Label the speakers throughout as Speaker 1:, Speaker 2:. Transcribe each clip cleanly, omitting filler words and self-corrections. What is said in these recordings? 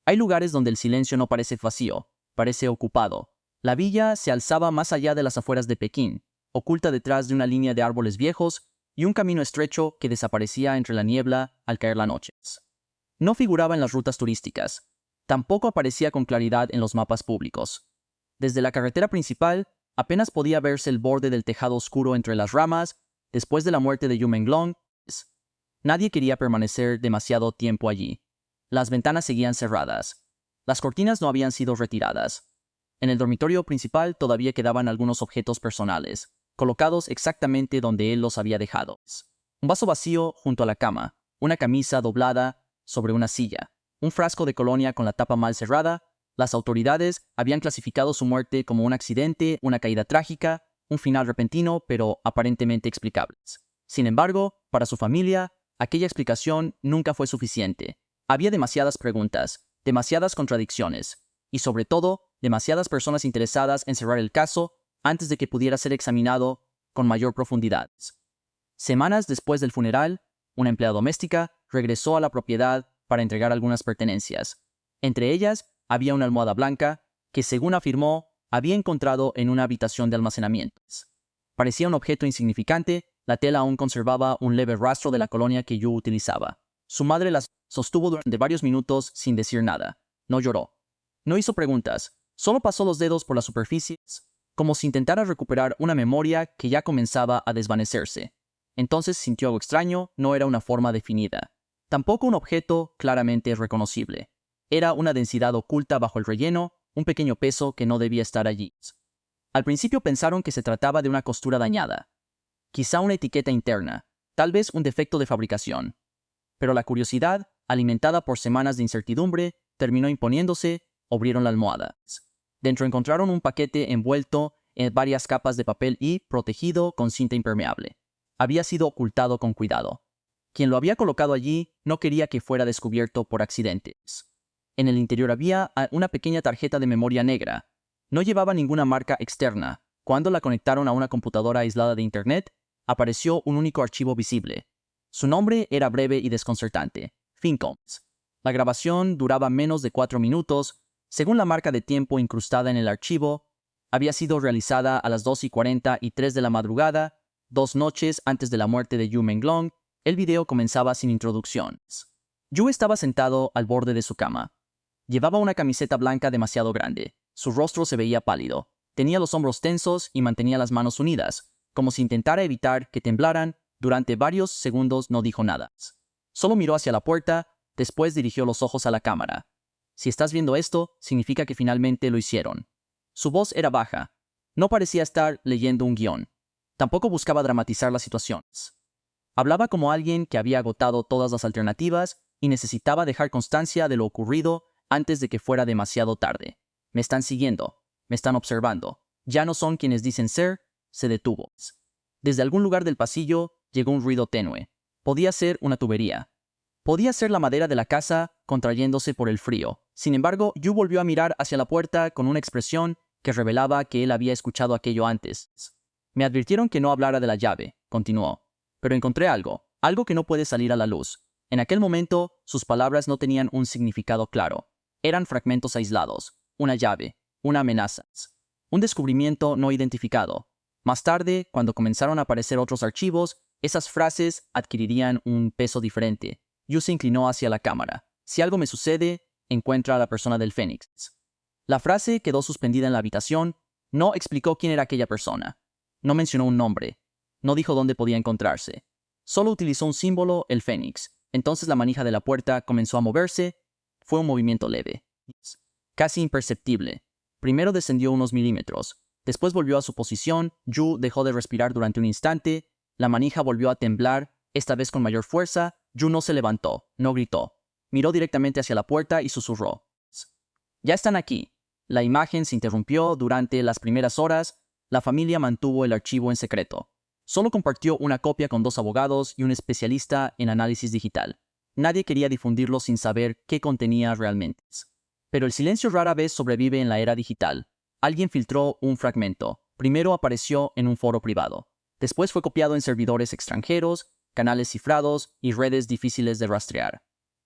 Speaker 1: Hay lugares donde el silencio no parece vacío, parece ocupado. La villa se alzaba más allá de las afueras de Pekín, oculta detrás de una línea de árboles viejos y un camino estrecho que desaparecía entre la niebla al caer la noche. No figuraba en las rutas turísticas. Tampoco aparecía con claridad en los mapas públicos. Desde la carretera principal, apenas podía verse el borde del tejado oscuro entre las ramas después de la muerte de Yu Menglong. Nadie quería permanecer demasiado tiempo allí. Las ventanas seguían cerradas. Las cortinas no habían sido retiradas. En el dormitorio principal todavía quedaban algunos objetos personales, colocados exactamente donde él los había dejado. Un vaso vacío junto a la cama, una camisa doblada sobre una silla, un frasco de colonia con la tapa mal cerrada. Las autoridades habían clasificado su muerte como un accidente, una caída trágica, un final repentino, pero aparentemente explicables. Sin embargo, para su familia, aquella explicación nunca fue suficiente. Había demasiadas preguntas, demasiadas contradicciones, y sobre todo, demasiadas personas interesadas en cerrar el caso antes de que pudiera ser examinado con mayor profundidad. Semanas después del funeral, una empleada doméstica regresó a la propiedad para entregar algunas pertenencias. Entre ellas, había una almohada blanca que, según afirmó, había encontrado en una habitación de almacenamiento. Parecía un objeto insignificante, la tela aún conservaba un leve rastro de la colonia que Yu utilizaba. Su madre la sostuvo durante varios minutos sin decir nada. No lloró. No hizo preguntas, solo pasó los dedos por la superficie, como si intentara recuperar una memoria que ya comenzaba a desvanecerse. Entonces sintió algo extraño, no era una forma definida. Tampoco un objeto claramente reconocible. Era una densidad oculta bajo el relleno, un pequeño peso que no debía estar allí. Al principio pensaron que se trataba de una costura dañada, quizá una etiqueta interna, tal vez un defecto de fabricación. Pero la curiosidad, alimentada por semanas de incertidumbre, terminó imponiéndose. Abrieron la almohada. Dentro encontraron un paquete envuelto en varias capas de papel y protegido con cinta impermeable. Había sido ocultado con cuidado. Quien lo había colocado allí no quería que fuera descubierto por accidentes. En el interior había una pequeña tarjeta de memoria negra. No llevaba ninguna marca externa. Cuando la conectaron a una computadora aislada de Internet, apareció un único archivo visible. Su nombre era breve y desconcertante: Fincoms. La grabación duraba menos de 4 minutos. Según la marca de tiempo incrustada en el archivo, había sido realizada a las 2:43 de la madrugada, 2 noches antes de la muerte de Yu Menglong. El video comenzaba sin introducción. Yu estaba sentado al borde de su cama. Llevaba una camiseta blanca demasiado grande. Su rostro se veía pálido. Tenía los hombros tensos y mantenía las manos unidas, como si intentara evitar que temblaran. Durante varios segundos no dijo nada. Solo miró hacia la puerta, después dirigió los ojos a la cámara. Si estás viendo esto, significa que finalmente lo hicieron. Su voz era baja. No parecía estar leyendo un guión. Tampoco buscaba dramatizar las situaciones. Hablaba como alguien que había agotado todas las alternativas y necesitaba dejar constancia de lo ocurrido antes de que fuera demasiado tarde. Me están siguiendo. Me están observando. Ya no son quienes dicen ser. Se detuvo. Desde algún lugar del pasillo llegó un ruido tenue. Podía ser una tubería. Podía ser la madera de la casa contrayéndose por el frío. Sin embargo, Yu volvió a mirar hacia la puerta con una expresión que revelaba que él había escuchado aquello antes. Me advirtieron que no hablara de la llave, continuó. Pero encontré algo que no puede salir a la luz. En aquel momento, sus palabras no tenían un significado claro. Eran fragmentos aislados, una llave, una amenaza, un descubrimiento no identificado. Más tarde, cuando comenzaron a aparecer otros archivos, esas frases adquirirían un peso diferente. Yu se inclinó hacia la cámara. Si algo me sucede, encuentra a la persona del Fénix. La frase quedó suspendida en la habitación. No explicó quién era aquella persona. No mencionó un nombre. No dijo dónde podía encontrarse. Solo utilizó un símbolo, el Fénix. Entonces la manija de la puerta comenzó a moverse. Fue un movimiento leve, casi imperceptible. Primero descendió unos milímetros. Después volvió a su posición. Yu dejó de respirar durante un instante. La manija volvió a temblar, esta vez con mayor fuerza. Yu no se levantó, no gritó. Miró directamente hacia la puerta y susurró: «Ya están aquí». La imagen se interrumpió. Durante las primeras horas, la familia mantuvo el archivo en secreto. Solo compartió una copia con 2 abogados y un especialista en análisis digital. Nadie quería difundirlo sin saber qué contenía realmente. Pero el silencio rara vez sobrevive en la era digital. Alguien filtró un fragmento. Primero apareció en un foro privado. Después fue copiado en servidores extranjeros, canales cifrados y redes difíciles de rastrear.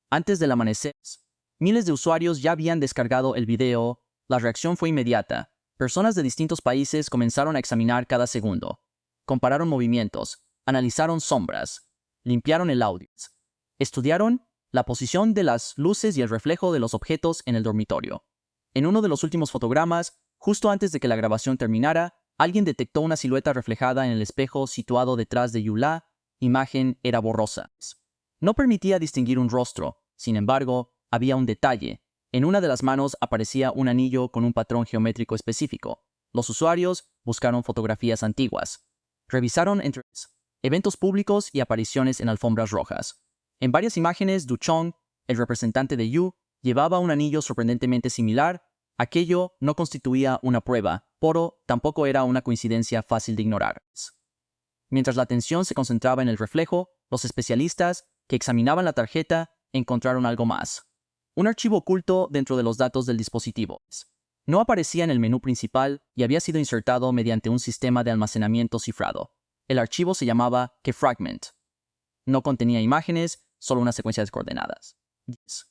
Speaker 1: Antes del amanecer, Miles de usuarios ya habían descargado el video. La reacción fue inmediata. Personas de distintos países comenzaron a examinar cada segundo. Compararon movimientos, analizaron sombras, limpiaron el audio, estudiaron la posición de las luces y el reflejo de los objetos en el dormitorio. En uno de los últimos fotogramas, justo antes de que la grabación terminara, alguien detectó una silueta reflejada en el espejo situado detrás de Yu. La imagen era borrosa. No permitía distinguir un rostro. Sin embargo, había un detalle. En una de las manos aparecía un anillo con un patrón geométrico específico. Los usuarios buscaron fotografías antiguas. Revisaron entre eventos públicos y apariciones en alfombras rojas. En varias imágenes, Duchong, el representante de Yu, llevaba un anillo sorprendentemente similar. Aquello no constituía una prueba, pero tampoco era una coincidencia fácil de ignorar. Mientras la atención se concentraba en el reflejo, los especialistas que examinaban la tarjeta encontraron algo más. Un archivo oculto dentro de los datos del dispositivo. No aparecía en el menú principal y había sido insertado mediante un sistema de almacenamiento cifrado. El archivo se llamaba Keyfragment. No contenía imágenes, solo una secuencia de coordenadas. 10.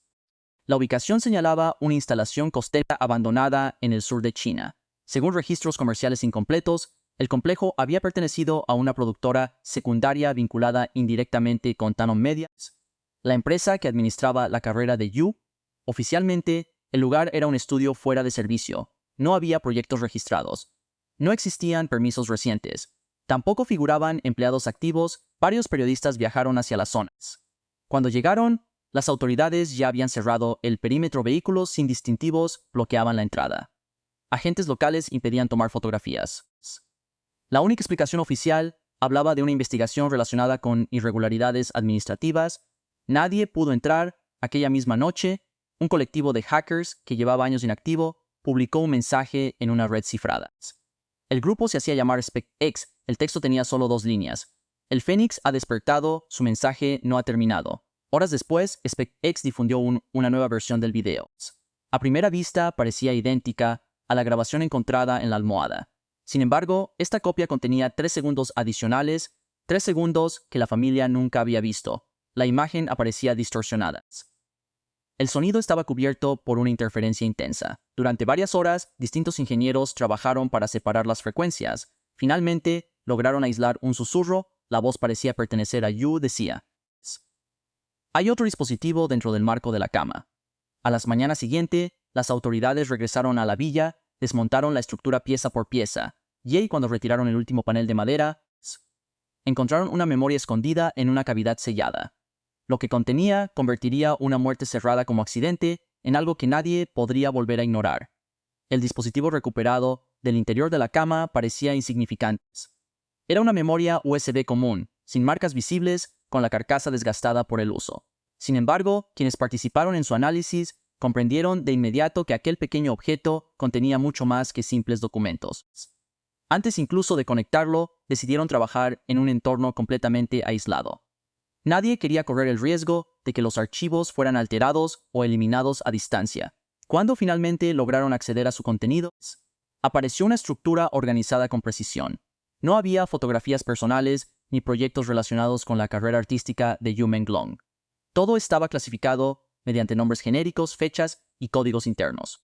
Speaker 1: La ubicación señalaba una instalación costera abandonada en el sur de China. Según registros comerciales incompletos, el complejo había pertenecido a una productora secundaria vinculada indirectamente con Tanon Media, la empresa que administraba la carrera de Yu. Oficialmente, el lugar era un estudio fuera de servicio. No había proyectos registrados. No existían permisos recientes. Tampoco figuraban empleados activos. Varios periodistas viajaron hacia las zonas. Cuando llegaron, las autoridades ya habían cerrado el perímetro. Vehículos sin distintivos bloqueaban la entrada. Agentes locales impedían tomar fotografías. La única explicación oficial hablaba de una investigación relacionada con irregularidades administrativas. Nadie pudo entrar. Aquella misma noche, un colectivo de hackers que llevaba años inactivo publicó un mensaje en una red cifrada. El grupo se hacía llamar SpecX. El texto tenía solo 2 líneas. El Fénix ha despertado, su mensaje no ha terminado. Horas después, SpecX difundió una nueva versión del video. A primera vista parecía idéntica a la grabación encontrada en la almohada. Sin embargo, esta copia contenía 3 segundos adicionales, 3 segundos que la familia nunca había visto. La imagen aparecía distorsionada. El sonido estaba cubierto por una interferencia intensa. Durante varias horas, distintos ingenieros trabajaron para separar las frecuencias. Finalmente, lograron aislar un susurro. La voz parecía pertenecer a Yu. Decía: hay otro dispositivo dentro del marco de la cama. A las mañanas siguientes, las autoridades regresaron a la villa, desmontaron la estructura pieza por pieza, y cuando retiraron el último panel de madera, encontraron una memoria escondida en una cavidad sellada. Lo que contenía convertiría una muerte cerrada como accidente en algo que nadie podría volver a ignorar. El dispositivo recuperado del interior de la cama parecía insignificante. Era una memoria USB común, sin marcas visibles, con la carcasa desgastada por el uso. Sin embargo, quienes participaron en su análisis comprendieron de inmediato que aquel pequeño objeto contenía mucho más que simples documentos. Antes incluso de conectarlo, decidieron trabajar en un entorno completamente aislado. Nadie quería correr el riesgo de que los archivos fueran alterados o eliminados a distancia. Cuando finalmente lograron acceder a su contenido, apareció una estructura organizada con precisión. No había fotografías personales ni proyectos relacionados con la carrera artística de Yu Menglong. Todo estaba clasificado mediante nombres genéricos, fechas y códigos internos.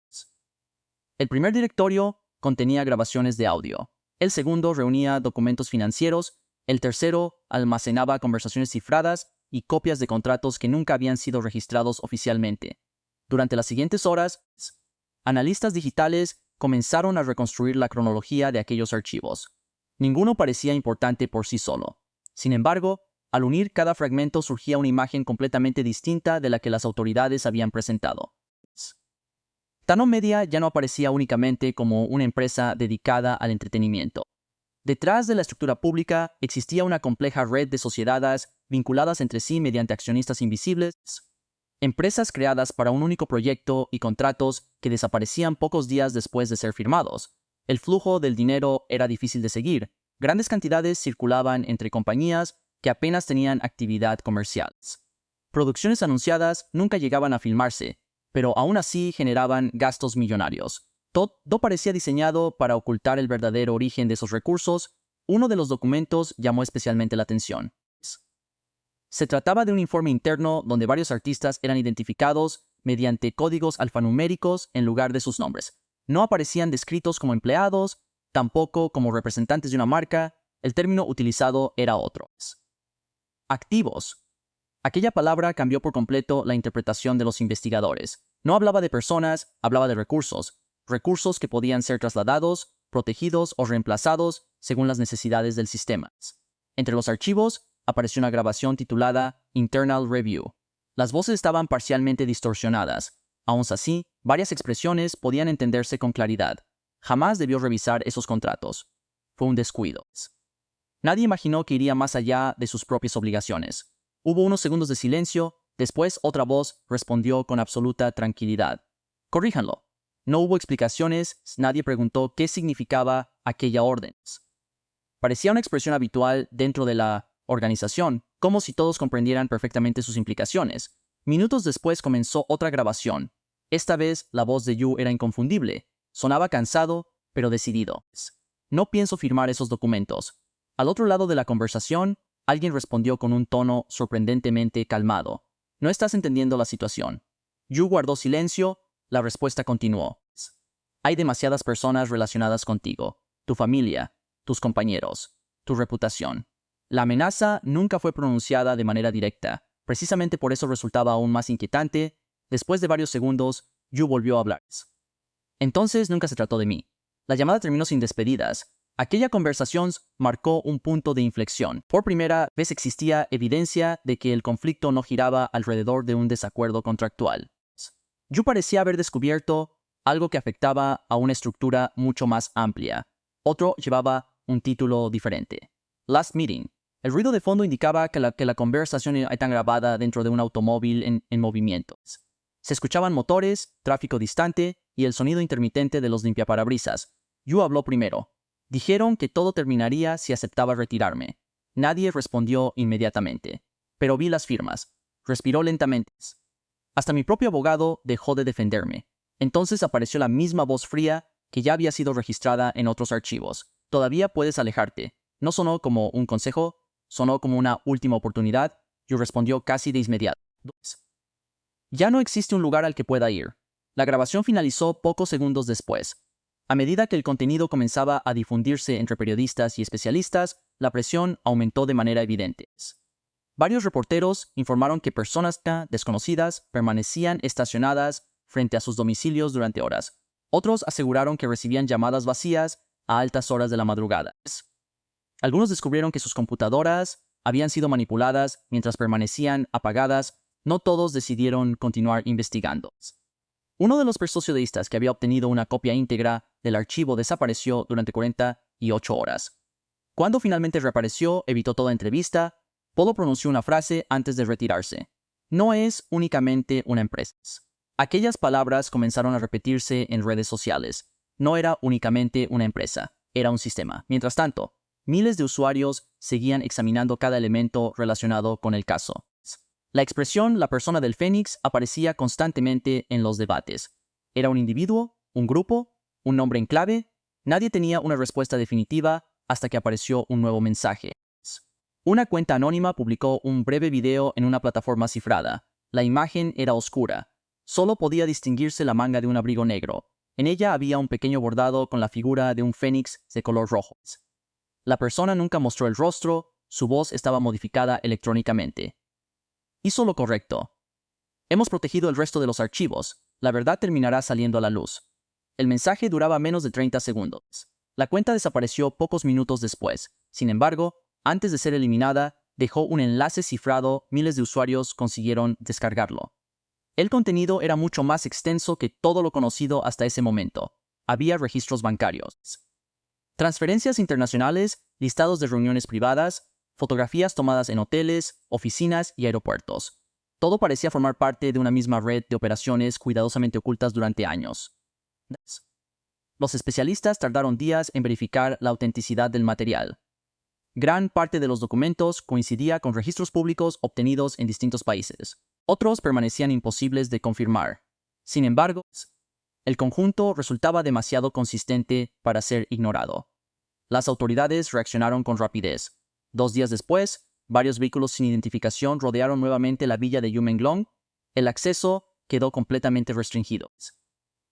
Speaker 1: El primer directorio contenía grabaciones de audio. El segundo reunía documentos financieros. El tercero almacenaba conversaciones cifradas y copias de contratos que nunca habían sido registrados oficialmente. Durante las siguientes horas, analistas digitales comenzaron a reconstruir la cronología de aquellos archivos. Ninguno parecía importante por sí solo. Sin embargo, al unir cada fragmento surgía una imagen completamente distinta de la que las autoridades habían presentado. Tanon Media ya no aparecía únicamente como una empresa dedicada al entretenimiento. Detrás de la estructura pública existía una compleja red de sociedades vinculadas entre sí mediante accionistas invisibles, empresas creadas para un único proyecto y contratos que desaparecían pocos días después de ser firmados. El flujo del dinero era difícil de seguir. Grandes cantidades circulaban entre compañías que apenas tenían actividad comercial. Producciones anunciadas nunca llegaban a filmarse, pero aún así generaban gastos millonarios. Todo parecía diseñado para ocultar el verdadero origen de esos recursos. Uno de los documentos llamó especialmente la atención. Se trataba de un informe interno donde varios artistas eran identificados mediante códigos alfanuméricos en lugar de sus nombres. No aparecían descritos como empleados, tampoco como representantes de una marca. El término utilizado era otro. Activos. Aquella palabra cambió por completo la interpretación de los investigadores. No hablaba de personas, hablaba de recursos. Recursos que podían ser trasladados, protegidos o reemplazados según las necesidades del sistema. Entre los archivos apareció una grabación titulada Internal Review. Las voces estaban parcialmente distorsionadas. Aún así, varias expresiones podían entenderse con claridad. Jamás debió revisar esos contratos. Fue un descuido. Nadie imaginó que iría más allá de sus propias obligaciones. Hubo unos segundos de silencio, después otra voz respondió con absoluta tranquilidad. Corríjanlo. No hubo explicaciones, nadie preguntó qué significaba aquella orden. Parecía una expresión habitual dentro de la organización, como si todos comprendieran perfectamente sus implicaciones. Minutos después comenzó otra grabación. Esta vez la voz de Yu era inconfundible. Sonaba cansado, pero decidido. No pienso firmar esos documentos. Al otro lado de la conversación, alguien respondió con un tono sorprendentemente calmado. No estás entendiendo la situación. Yu guardó silencio. La respuesta continuó. Hay demasiadas personas relacionadas contigo. Tu familia, tus compañeros, tu reputación. La amenaza nunca fue pronunciada de manera directa. Precisamente por eso resultaba aún más inquietante. Después de varios segundos, Yu volvió a hablar. Entonces nunca se trató de mí. La llamada terminó sin despedidas. Aquella conversación marcó un punto de inflexión. Por primera vez existía evidencia de que el conflicto no giraba alrededor de un desacuerdo contractual. Yu parecía haber descubierto algo que afectaba a una estructura mucho más amplia. Otro llevaba un título diferente. Last Meeting. El ruido de fondo indicaba que la conversación era tan grabada dentro de un automóvil en movimiento. Se escuchaban motores, tráfico distante y el sonido intermitente de los limpiaparabrisas. Yu habló primero. Dijeron que todo terminaría si aceptaba retirarme. Nadie respondió inmediatamente. Pero vi las firmas. Respiró lentamente. Hasta mi propio abogado dejó de defenderme. Entonces apareció la misma voz fría que ya había sido registrada en otros archivos. Todavía puedes alejarte. No sonó como un consejo, sonó como una última oportunidad. Yu respondió casi de inmediato. Ya no existe un lugar al que pueda ir. La grabación finalizó pocos segundos después. A medida que el contenido comenzaba a difundirse entre periodistas y especialistas, la presión aumentó de manera evidente. Varios reporteros informaron que personas desconocidas permanecían estacionadas frente a sus domicilios durante horas. Otros aseguraron que recibían llamadas vacías a altas horas de la madrugada. Algunos descubrieron que sus computadoras habían sido manipuladas mientras permanecían apagadas. No todos decidieron continuar investigando. Uno de los persuasionistas que había obtenido una copia íntegra del archivo desapareció durante 48 horas. Cuando finalmente reapareció, evitó toda entrevista. Polo pronunció una frase antes de retirarse. No es únicamente una empresa. Aquellas palabras comenzaron a repetirse en redes sociales. No era únicamente una empresa, era un sistema. Mientras tanto, miles de usuarios seguían examinando cada elemento relacionado con el caso. La expresión «la persona del Fénix» aparecía constantemente en los debates. ¿Era un individuo? ¿Un grupo? ¿Un nombre en clave? Nadie tenía una respuesta definitiva hasta que apareció un nuevo mensaje. Una cuenta anónima publicó un breve video en una plataforma cifrada. La imagen era oscura. Solo podía distinguirse la manga de un abrigo negro. En ella había un pequeño bordado con la figura de un fénix de color rojo. La persona nunca mostró el rostro, su voz estaba modificada electrónicamente. Hizo lo correcto. Hemos protegido el resto de los archivos. La verdad terminará saliendo a la luz. El mensaje duraba menos de 30 segundos. La cuenta desapareció pocos minutos después. Sin embargo, antes de ser eliminada, dejó un enlace cifrado. Miles de usuarios consiguieron descargarlo. El contenido era mucho más extenso que todo lo conocido hasta ese momento. Había registros bancarios, transferencias internacionales, listados de reuniones privadas, fotografías tomadas en hoteles, oficinas y aeropuertos. Todo parecía formar parte de una misma red de operaciones cuidadosamente ocultas durante años. Los especialistas tardaron días en verificar la autenticidad del material. Gran parte de los documentos coincidía con registros públicos obtenidos en distintos países. Otros permanecían imposibles de confirmar. Sin embargo, el conjunto resultaba demasiado consistente para ser ignorado. Las autoridades reaccionaron con rapidez. 2 días después, varios vehículos sin identificación rodearon nuevamente la villa de Yumenglong. El acceso, quedó completamente restringido.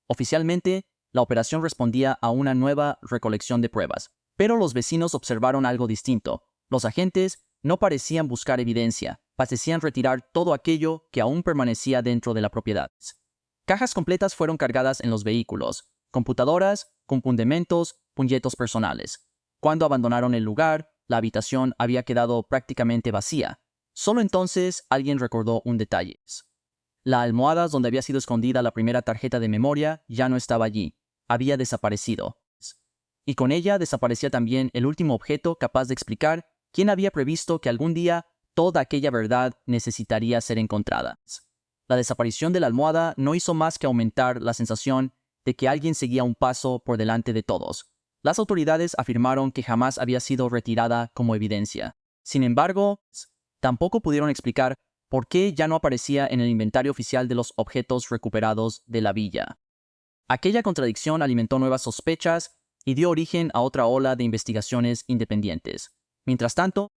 Speaker 1: Oficialmente, la operación respondía a una nueva recolección de pruebas, pero los vecinos observaron algo distinto. Los agentes no parecían buscar evidencia, parecían retirar todo aquello que aún permanecía dentro de la propiedad. Cajas completas fueron cargadas en los vehículos, computadoras, compartimentos, puñetos personales. Cuando abandonaron el lugar, la habitación había quedado prácticamente vacía. Solo entonces alguien recordó un detalle. La almohada donde había sido escondida la primera tarjeta de memoria ya no estaba allí. Había desaparecido. Y con ella desaparecía también el último objeto capaz de explicar quién había previsto que algún día toda aquella verdad necesitaría ser encontrada. La desaparición de la almohada no hizo más que aumentar la sensación de que alguien seguía un paso por delante de todos. Las autoridades afirmaron que jamás había sido retirada como evidencia. Sin embargo, tampoco pudieron explicar por qué ya no aparecía en el inventario oficial de los objetos recuperados de la villa. Aquella contradicción alimentó nuevas sospechas y dio origen a otra ola de investigaciones independientes. Mientras tanto,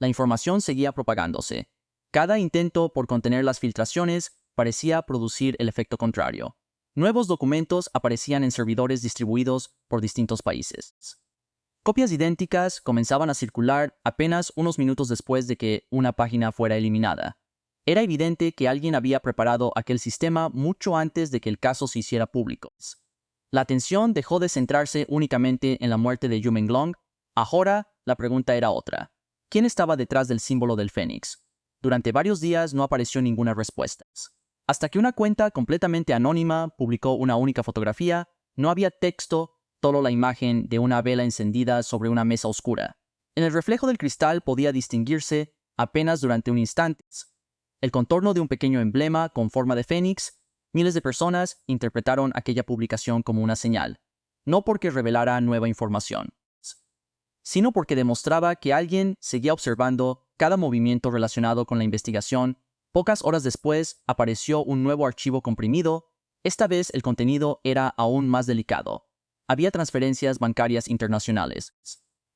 Speaker 1: la información seguía propagándose. Cada intento por contener las filtraciones parecía producir el efecto contrario. Nuevos documentos aparecían en servidores distribuidos por distintos países. Copias idénticas comenzaban a circular apenas unos minutos después de que una página fuera eliminada. Era evidente que alguien había preparado aquel sistema mucho antes de que el caso se hiciera público. La atención dejó de centrarse únicamente en la muerte de Yu Menglong. Ahora, la pregunta era otra. ¿Quién estaba detrás del símbolo del Fénix? Durante varios días no apareció ninguna respuesta. Hasta que una cuenta completamente anónima publicó una única fotografía, no había texto, solo la imagen de una vela encendida sobre una mesa oscura. En el reflejo del cristal podía distinguirse, apenas durante un instante, el contorno de un pequeño emblema con forma de fénix. Miles de personas interpretaron aquella publicación como una señal, no porque revelara nueva información, sino porque demostraba que alguien seguía observando cada movimiento relacionado con la investigación. Pocas horas después apareció un nuevo archivo comprimido. Esta vez el contenido era aún más delicado. Había transferencias bancarias internacionales,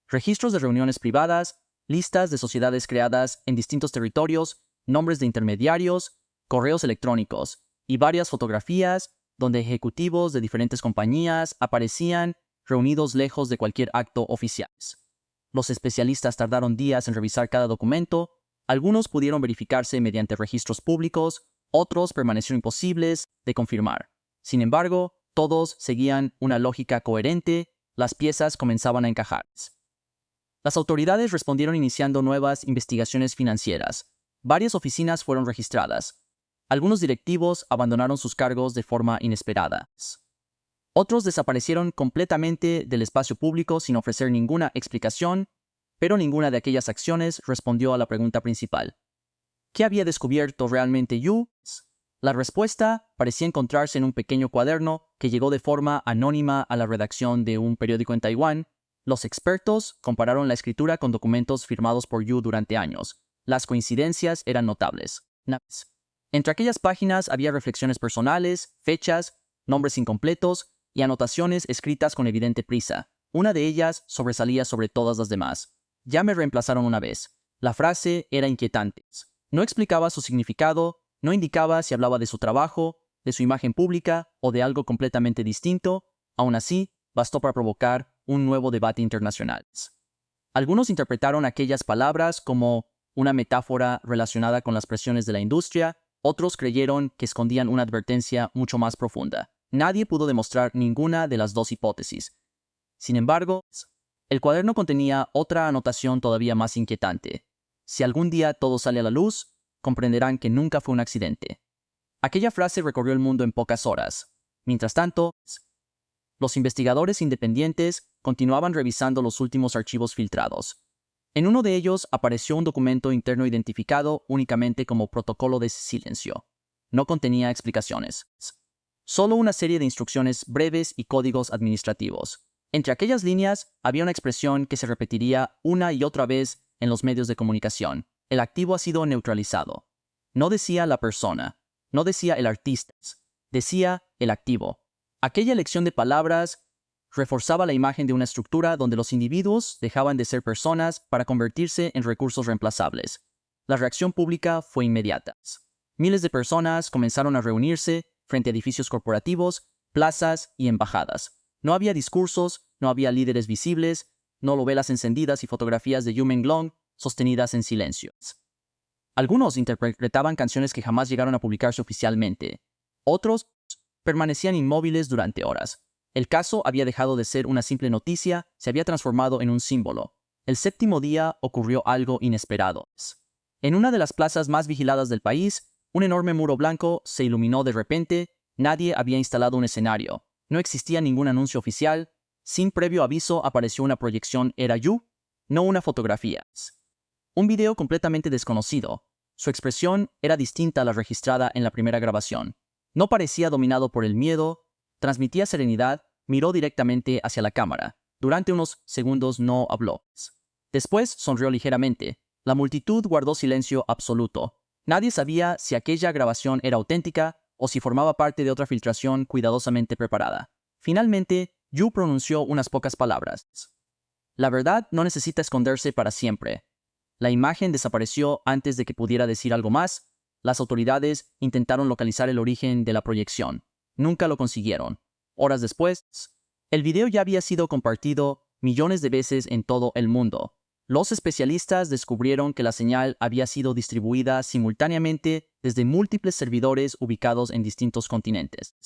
Speaker 1: registros de reuniones privadas, listas de sociedades creadas en distintos territorios, nombres de intermediarios, correos electrónicos y varias fotografías donde ejecutivos de diferentes compañías aparecían reunidos lejos de cualquier acto oficial. Los especialistas tardaron días en revisar cada documento. Algunos pudieron verificarse mediante registros públicos, otros permanecieron imposibles de confirmar. Sin embargo, todos seguían una lógica coherente, las piezas comenzaban a encajar. Las autoridades respondieron iniciando nuevas investigaciones financieras. Varias oficinas fueron registradas. Algunos directivos abandonaron sus cargos de forma inesperada. Otros desaparecieron completamente del espacio público sin ofrecer ninguna explicación, pero ninguna de aquellas acciones respondió a la pregunta principal. ¿Qué había descubierto realmente Yu? La respuesta parecía encontrarse en un pequeño cuaderno que llegó de forma anónima a la redacción de un periódico en Taiwán. Los expertos compararon la escritura con documentos firmados por Yu durante años. Las coincidencias eran notables. Entre aquellas páginas había reflexiones personales, fechas, nombres incompletos y anotaciones escritas con evidente prisa. Una de ellas sobresalía sobre todas las demás. Ya me reemplazaron una vez. La frase era inquietante. No explicaba su significado, no indicaba si hablaba de su trabajo, de su imagen pública o de algo completamente distinto. Aún así, bastó para provocar un nuevo debate internacional. Algunos interpretaron aquellas palabras como una metáfora relacionada con las presiones de la industria, otros creyeron que escondían una advertencia mucho más profunda. Nadie pudo demostrar ninguna de las dos hipótesis. Sin embargo, el cuaderno contenía otra anotación todavía más inquietante. Si algún día todo sale a la luz, comprenderán que nunca fue un accidente. Aquella frase recorrió el mundo en pocas horas. Mientras tanto, los investigadores independientes continuaban revisando los últimos archivos filtrados. En uno de ellos apareció un documento interno identificado únicamente como protocolo de silencio. No contenía explicaciones. Solo una serie de instrucciones breves y códigos administrativos. Entre aquellas líneas había una expresión que se repetiría una y otra vez en los medios de comunicación. El activo ha sido neutralizado. No decía la persona, no decía el artista, decía el activo. Aquella elección de palabras reforzaba la imagen de una estructura donde los individuos dejaban de ser personas para convertirse en recursos reemplazables. La reacción pública fue inmediata. Miles de personas comenzaron a reunirse frente a edificios corporativos, plazas y embajadas. No había discursos, no había líderes visibles, no novelas encendidas y fotografías de Yu Menglong sostenidas en silencio. Algunos interpretaban canciones que jamás llegaron a publicarse oficialmente. Otros permanecían inmóviles durante horas. El caso había dejado de ser una simple noticia, se había transformado en un símbolo. El séptimo día ocurrió algo inesperado. En una de las plazas más vigiladas del país, un enorme muro blanco se iluminó de repente. Nadie había instalado un escenario. No existía ningún anuncio oficial. Sin previo aviso apareció una proyección Era Yu, no una fotografía. Un video completamente desconocido. Su expresión era distinta a la registrada en la primera grabación. No parecía dominado por el miedo, transmitía serenidad, miró directamente hacia la cámara. Durante unos segundos no habló. Después sonrió ligeramente. La multitud guardó silencio absoluto. Nadie sabía si aquella grabación era auténtica o si formaba parte de otra filtración cuidadosamente preparada. Finalmente, Yu pronunció unas pocas palabras. La verdad no necesita esconderse para siempre. La imagen desapareció antes de que pudiera decir algo más. Las autoridades intentaron localizar el origen de la proyección. Nunca lo consiguieron. Horas después, el video ya había sido compartido millones de veces en todo el mundo. Los especialistas descubrieron que la señal había sido distribuida simultáneamente desde múltiples servidores ubicados en distintos continentes.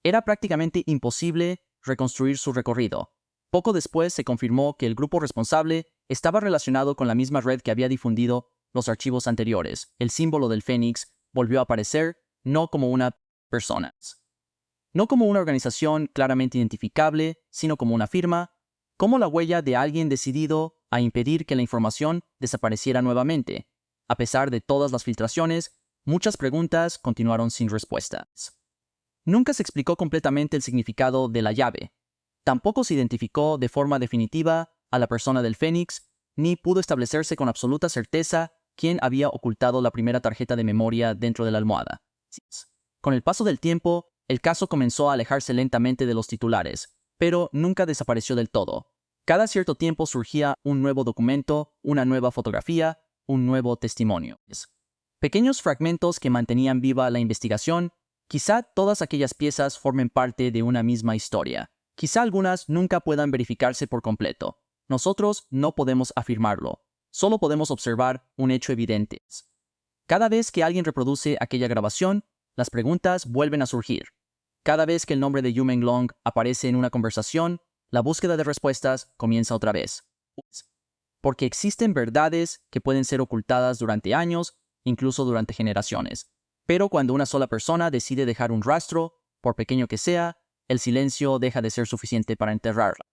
Speaker 1: Era prácticamente imposible reconstruir su recorrido. Poco después se confirmó que el grupo responsable estaba relacionado con la misma red que había difundido los archivos anteriores. El símbolo del Fénix volvió a aparecer, no como una persona. No como una organización claramente identificable, sino como una firma, como la huella de alguien decidido a impedir que la información desapareciera nuevamente. A pesar de todas las filtraciones, muchas preguntas continuaron sin respuestas. Nunca se explicó completamente el significado de la llave. Tampoco se identificó de forma definitiva a la persona del Fénix, ni pudo establecerse con absoluta certeza quién había ocultado la primera tarjeta de memoria dentro de la almohada. Con el paso del tiempo, el caso comenzó a alejarse lentamente de los titulares, pero nunca desapareció del todo. Cada cierto tiempo surgía un nuevo documento, una nueva fotografía, un nuevo testimonio. Pequeños fragmentos que mantenían viva la investigación. Quizá todas aquellas piezas formen parte de una misma historia. Quizá algunas nunca puedan verificarse por completo. Nosotros no podemos afirmarlo. Solo podemos observar un hecho evidente. Cada vez que alguien reproduce aquella grabación, las preguntas vuelven a surgir. Cada vez que el nombre de Yu Menglong aparece en una conversación, la búsqueda de respuestas comienza otra vez. Porque existen verdades que pueden ser ocultadas durante años, incluso durante generaciones. Pero cuando una sola persona decide dejar un rastro, por pequeño que sea, el silencio deja de ser suficiente para enterrarla.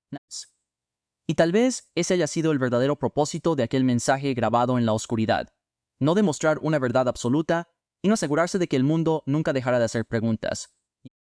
Speaker 1: Y tal vez ese haya sido el verdadero propósito de aquel mensaje grabado en la oscuridad. No demostrar una verdad absoluta y no asegurarse de que el mundo nunca dejara de hacer preguntas.